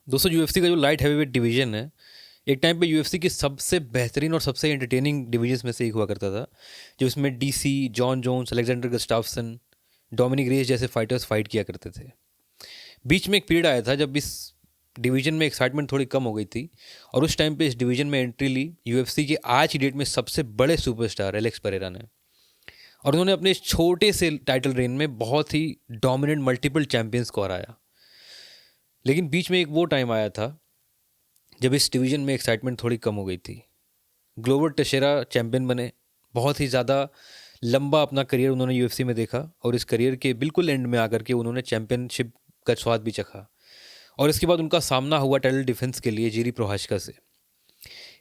दोस्तों यूएफसी का जो लाइट हैवीवेट डिवीजन है, एक टाइम पे यूएफसी की सबसे बेहतरीन और सबसे एंटरटेनिंग डिवीजन्स में से एक हुआ करता था। जो इसमें DC, Jon Jones, Alexander Gustafsson, Dominick Reyes जैसे फाइटर्स फाइट किया करते थे। बीच में एक पीरियड आया था जब इस डिवीजन में एक्साइटमेंट थोड़ी कम हो गई थी, और उस टाइम पे इस डिवीजन में एंट्री ली यूएफसी के आज की डेट में सबसे बड़े सुपरस्टार एलेक्स परेरा ने। और उन्होंने अपने इस छोटे से टाइटल रेन में बहुत ही डोमिनेंट मल्टीपल चैंपियंस को हराया। लेकिन बीच में एक वो टाइम आया था जब इस डिवीजन में एक्साइटमेंट थोड़ी कम हो गई थी। ग्लोवर टेशेरा चैंपियन बने, बहुत ही ज़्यादा लंबा अपना करियर उन्होंने यूएफसी में देखा, और इस करियर के बिल्कुल एंड में आकर के उन्होंने चैंपियनशिप का स्वाद भी चखा। और इसके बाद उनका सामना हुआ टाइटल डिफेंस के लिए जीरी प्रोहाश्का से।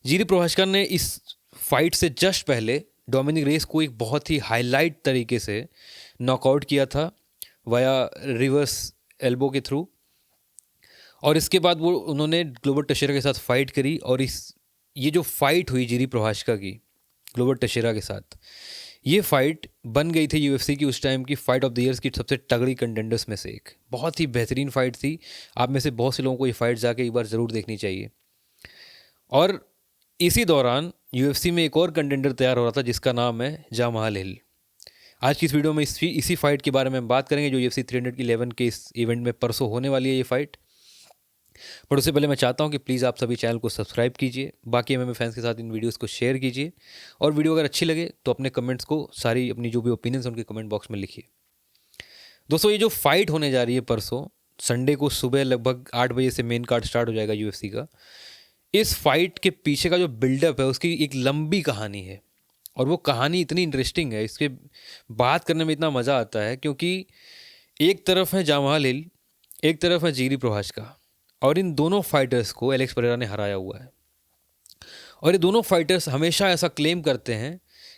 जीरी प्रोहाश्का ने इस फाइट से जस्ट पहले डोमिनिक रेस को एक बहुत ही हाईलाइट तरीके से नॉकआउट किया था वाया रिवर्स एल्बो के थ्रू। और इसके बाद वो उन्होंने ग्लोवर टेशेरा के साथ फाइट करी, और ये जो फाइट हुई जीरी प्रोहाश्का की ग्लोवर टेशेरा के साथ, ये फाइट बन गई थी यूएफसी की उस टाइम की फाइट ऑफ द ईयर्स की सबसे तगड़ी कंटेंडर्स में से एक। बहुत ही बेहतरीन फाइट थी। आप में से बहुत से लोगों को ये फाइट जाके एक बार ज़रूर देखनी चाहिए। और इसी दौरान यूएफसी में एक और कंटेंडर तैयार हो रहा था जिसका नाम है जामहाल हिल। आज की इस वीडियो में इसी फाइट के बारे में हम बात करेंगे जो यूएफसी 311 के इस इवेंट में परसों होने वाली है ये फाइट। पर उससे पहले मैं चाहता हूं कि प्लीज़ आप सभी चैनल को सब्सक्राइब कीजिए, बाकी एमएमए फैंस के साथ इन वीडियोस को शेयर कीजिए, और वीडियो अगर अच्छी लगे तो अपने कमेंट्स को, सारी अपनी जो भी ओपिनियंस हैं उनके कमेंट बॉक्स में लिखिए। दोस्तों ये जो फाइट होने जा रही है परसों संडे को सुबह लगभग 8 बजे से मेन कार्ड स्टार्ट हो जाएगा यूएफसी का। इस फाइट के पीछे का जो बिल्डअप है उसकी एक लंबी कहानी है, और वो कहानी इतनी इंटरेस्टिंग है, इसके बात करने में इतना मज़ा आता है, क्योंकि एक तरफ है जामहाल हिल, एक तरफ है जीरी प्रोहाश्का, और इन दोनों फाइटर्स को एलेक्स परेरा ने हराया हुआ है। और ये दोनों फाइटर्स हमेशा ऐसा क्लेम करते हैं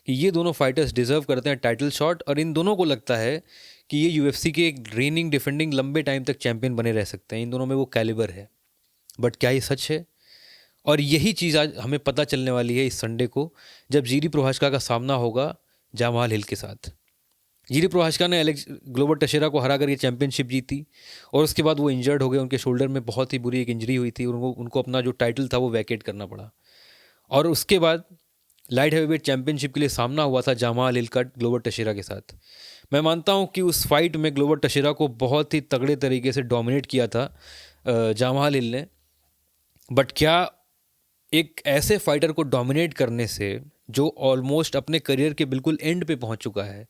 कि ये दोनों फाइटर्स डिजर्व करते हैं टाइटल शॉट, और इन दोनों को लगता है कि ये यूएफसी के एक रेनिंग डिफेंडिंग लंबे टाइम तक चैंपियन बने रह सकते हैं। इन दोनों में वो कैलिबर है। बट क्या ये सच है? और यही चीज़ आज हमें पता चलने वाली है इस संडे को, जब जीरी प्रोहाश्का का सामना होगा जामहाल हिल के साथ। जीरी प्रोहाश्का ने एलेक्स ग्लोवर टेशेरा को हरा कर ये चैंपियनशिप जीती, और उसके बाद वो इंजर्ड हो गए। उनके शोल्डर में बहुत ही बुरी एक इंजरी हुई थी, और उनको अपना जो टाइटल था वो वैकेट करना पड़ा। और उसके बाद लाइट हैवीवेट चैंपियनशिप के लिए सामना हुआ था जामहाल हिल का ग्लोवर टेशेरा के साथ। मैं मानता हूँ कि उस फाइट में ग्लोवर टेशेरा को बहुत ही तगड़े तरीके से डोमिनेट किया था जामहाल हिल ने। बट क्या एक ऐसे फाइटर को डोमिनेट करने से, जो ऑलमोस्ट अपने करियर के बिल्कुल एंड पे पहुंच चुका है,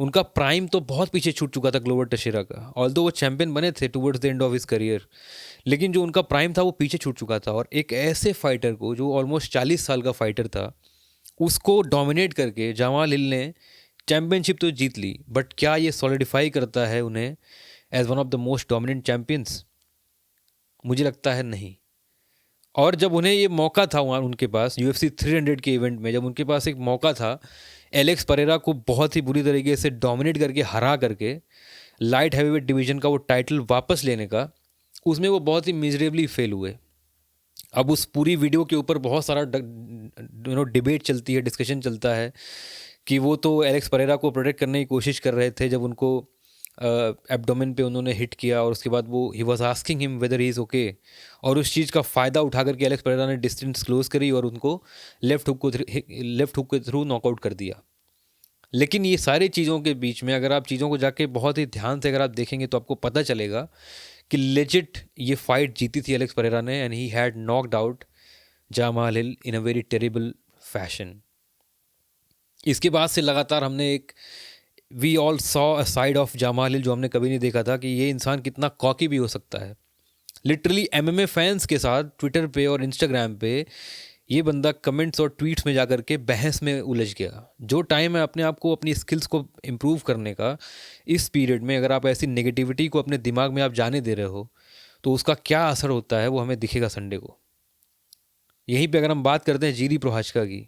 उनका प्राइम तो बहुत पीछे छूट चुका था ग्लोवर टेशेरा का, ऑल्दो वो चैंपियन बने थे towards the end of his career, लेकिन जो उनका प्राइम था वो पीछे छूट चुका था। और एक ऐसे फाइटर को जो ऑलमोस्ट 40 साल का फाइटर था, उसको डोमिनेट करके जामहाल हिल ने चैंपियनशिप तो जीत ली, बट क्या ये सॉलिडिफाई करता है उन्हें as one of the most dominant champions? मुझे लगता है नहीं। और जब उन्हें ये मौका था वहाँ उनके पास यूएफसी 300 के इवेंट में, जब उनके पास एक मौका था एलेक्स परेरा को बहुत ही बुरी तरीके से डोमिनेट करके हरा करके लाइट हैवीवेट डिवीजन का वो टाइटल वापस लेने का, उसमें वो बहुत ही मिजरेबली फेल हुए। अब उस पूरी वीडियो के ऊपर बहुत सारा डिबेट चलती है, डिस्कशन चलता है कि वो तो एलेक्स परेरा को प्रोटेक्ट करने की कोशिश कर रहे थे जब उनको एब्डोमेन पे उन्होंने हिट किया, और उसके बाद वो he was asking him weather he is okay, और उस चीज़ का फ़ायदा उठा करके एलेक्स परेरा ने डिस्टेंस क्लोज करी और उनको लेफ्ट हुक के थ्रू नॉकआउट कर दिया। लेकिन ये सारी चीज़ों के बीच में अगर आप चीज़ों को जाके बहुत ही ध्यान से अगर आप देखेंगे तो आपको पता चलेगा कि लेजिट ये फाइट जीती थी एलेक्स परेरा ने, and he had knocked out Jamahal Hill in a very terrible fashion. इसके बाद से लगातार हमने एक we all saw a side of Jamahal Hill जो हमने कभी नहीं देखा था, कि ये इंसान कितना कॉकी भी हो सकता है। लिटरली एमएमए फैंस के साथ ट्विटर पे और इंस्टाग्राम पे ये बंदा कमेंट्स और ट्वीट्स में जाकर के बहस में उलझ गया। जो टाइम है अपने आप को, अपनी स्किल्स को इम्प्रूव करने का, इस पीरियड में अगर आप ऐसी नेगेटिविटी को अपने दिमाग में आप जाने दे रहे हो तो उसका क्या असर होता है वो हमें दिखेगा संडे को। यहीं पे अगर हम बात करते हैं जीरी प्रोहाश्का की,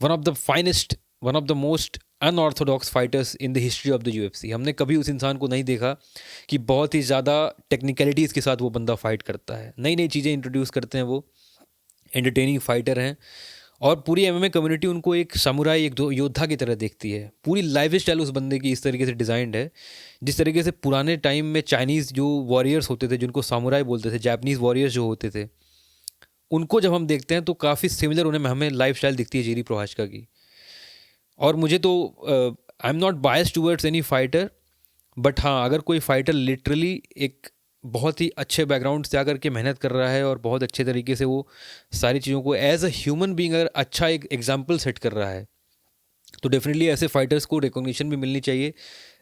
one of the finest, one of the most unorthodox fighters in the history of the UFC. हमने कभी उस इंसान को नहीं देखा कि बहुत ही ज़्यादा टेक्निकलिटीज़ के साथ वो बंदा फाइट करता है। नई नई चीज़ें इंट्रोड्यूस करते हैं वो, एंटरटेनिंग फाइटर हैं, और पूरी एमएमए कम्युनिटी उनको एक समुराई, एक दो योद्धा की तरह देखती है। पूरी लाइफ स्टाइल उस बंदे की इस तरीके से डिज़ाइंड है, जिस तरीके से पुराने टाइम में चाइनीज़ जो वॉरियर्स होते थे, जिनको सामुराई बोलते थे, जापानीज़ वॉरियर्स जो होते थे, उनको जब हम देखते हैं तो काफ़ी सिमिलर उन्हें हमें लाइफ स्टाइल दिखती है जीरी प्रोहाश्का की। और मुझे तो I am not biased towards any fighter, but हाँ, अगर कोई फाइटर लिटरली एक बहुत ही अच्छे बैकग्राउंड से आकर के मेहनत कर रहा है और बहुत अच्छे तरीके से वो सारी चीज़ों को एज अ ह्यूमन बीइंग अगर अच्छा एक एग्जाम्पल सेट कर रहा है, तो डेफिनेटली ऐसे फाइटर्स को रिकॉग्निशन भी मिलनी चाहिए,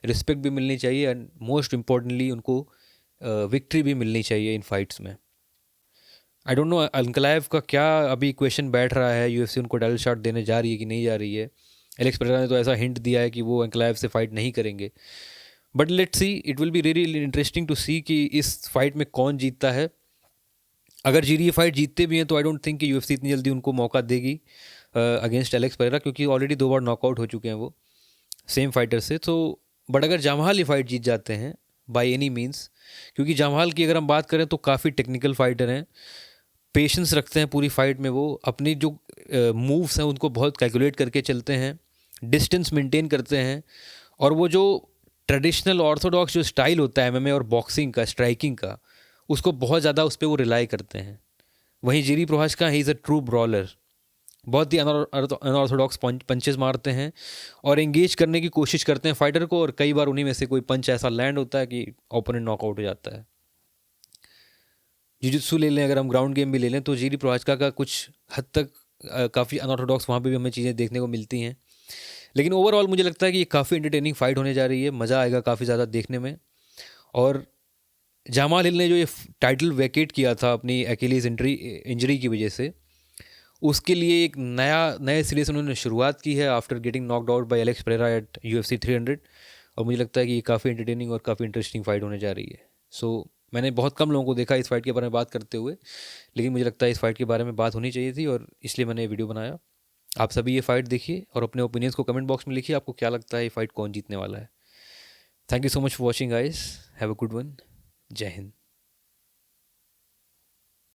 रिस्पेक्ट भी मिलनी चाहिए, एंड मोस्ट इम्पॉर्टेंटली उनको विक्ट्री भी मिलनी चाहिए इन फाइट्स में। आई डोंट नो अनकलाएव का क्या अभी क्वेश्चन बैठ रहा है, यूएफसी उनको टाइटल शॉट देने जा रही है कि नहीं जा रही है। एलेक्स पेरेरा ने तो ऐसा हिंट दिया है कि वो अनकलाएव से फाइट नहीं करेंगे, but let's see, it will be really interesting to see कि इस फाइट में कौन जीतता है। अगर जीरी ये फाइट जीतते भी हैं तो आई डोंट थिंक कि यूएफसी इतनी जल्दी उनको मौका देगी अगेंस्ट एलेक्स पेरेरा, क्योंकि ऑलरेडी 2 बार नॉकआउट हो चुके हैं वो सेम फाइटर से। तो बट अगर जामहाल ये फाइट जीत जाते हैं बाय एनी मीन्स, क्योंकि जामहाल की अगर हम बात करें तो काफ़ी टेक्निकल फाइटर हैं, पेशेंस रखते हैं पूरी फाइट में, वो अपनी जो मूव्स हैं उनको बहुत कैलकुलेट करके चलते हैं, डिस्टेंस मेंटेन करते हैं, और वो जो ट्रेडिशनल ऑर्थोडॉक्स जो स्टाइल होता है एमएमए और बॉक्सिंग का, स्ट्राइकिंग का, उसको बहुत ज़्यादा उस पर वो रिलाई करते हैं। वहीं Jiri Prochazka he is a true brawler, बहुत ही अनऑर्थोडॉक्स पंचेस मारते हैं और एंगेज करने की कोशिश करते हैं फाइटर को, और कई बार उन्हीं में से कोई पंच ऐसा लैंड होता है कि ओपोनेंट नॉकआउट हो जाता है। जिजुत्सु ले लें, अगर हम ग्राउंड गेम भी ले लें, तो जीरी प्रोहाश्का का कुछ हद तक काफ़ी अनऑर्थोडॉक्स वहाँ पे भी हमें चीज़ें देखने को मिलती हैं। लेकिन ओवरऑल मुझे लगता है कि ये काफ़ी एंटरटेनिंग फाइट होने जा रही है, मज़ा आएगा काफ़ी ज़्यादा देखने में। और जामाल हिल ने जो ये टाइटल वैकेट किया था अपनी अकेलीज इंजरी की वजह से, उसके लिए एक नए सिरे से उन्होंने शुरुआत की है after getting knocked out by Alex Pereira at UFC 300। और मुझे लगता है कि ये काफ़ी एंटरटेनिंग और काफ़ी इंटरेस्टिंग फाइट होने जा रही है। सो मैंने बहुत कम लोगों को देखा इस फाइट के बारे में बात करते हुए, लेकिन मुझे लगता है इस फाइट के बारे में बात होनी चाहिए थी, और इसलिए मैंने ये वीडियो बनाया। आप सभी ये फाइट देखिए और अपने ओपिनियंस को कमेंट बॉक्स में लिखिए, आपको क्या लगता है ये फाइट कौन जीतने वाला है। Thank you so much for watching guys, have a good one, जय हिंद।